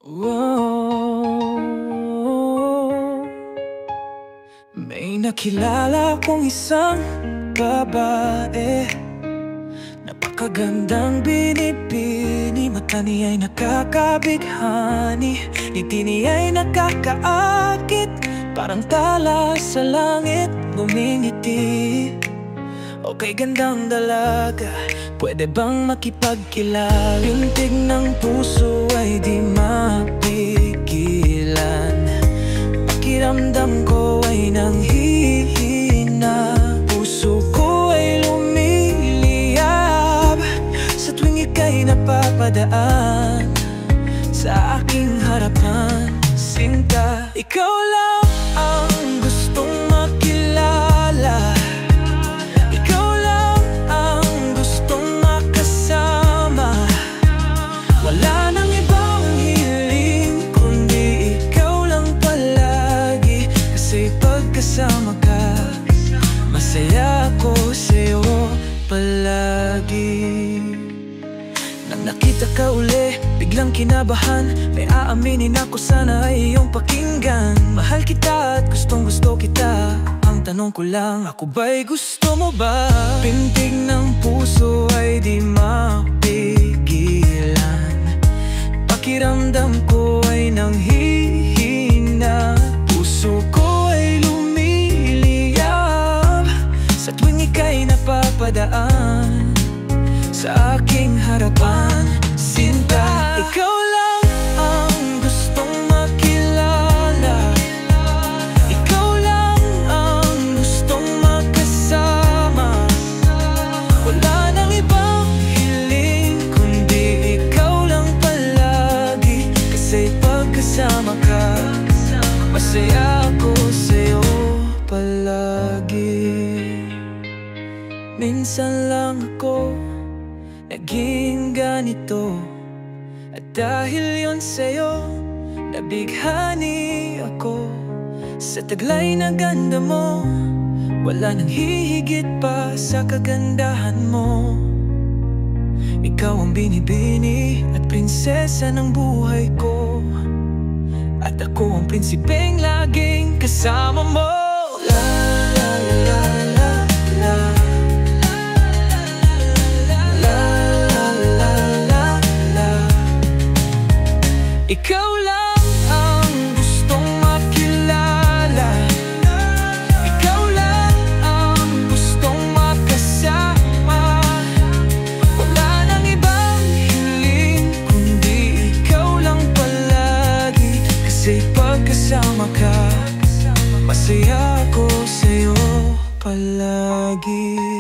Wow. May nakilala kong isang babae, napakagandang binibini, mata niya'y nakakabighani, ngiti niya'y nakakaakit, parang tala sa langit bumingiti. Okay, gandang dalaga, pwede bang makipagkilala? Pintig ng puso ay di mapigilan, pakiramdam ko ay nanghihina, puso ko ay lumiliyab sa tuwing ika'y napapadaan sa aking harapan. Sinta, ikaw lang ang gustong makilala, ikaw lang ang gustong makasama. Wala nang ibang hiling kundi ikaw lang palagi, kasi pagkasama ka, masaya ako sa'yo palagi. Nang nakita ka uli, biglang kinabahan, may aaminin ako, sana ay iyong pakinggan. Mahal kita at gustong gusto kita, ang tanong ko lang, ako ba'y gusto mo ba? Pintig ng puso ay di mapigilan, pakiramdam ko ay nanghihina, puso ko ay lumiliyab sa tuwing ika'y napapadaan sa aking harapan. Sinta, ikaw lang ang gustong makilala, ikaw lang ang gustong makasama. Wala nang ibang hiling kundi ikaw lang palagi, kasi pagkasama ka, masaya ako sa'yo palagi. Minsan lang ako naging ganito, at dahil yon sa'yo, nabighani ako. Sa taglay na ganda mo, wala nang hihigit pa sa kagandahan mo. Ikaw ang binibini at prinsesa ng buhay ko, at ako ang prinsipeng laging kasama mo. La la la la la, ikaw lang ang gustong makilala, ikaw lang ang gustong makasama. Wala nang ibang hiling kundi ikaw lang palagi, kasi pagkasama ka, masaya ako sa'yo palagi.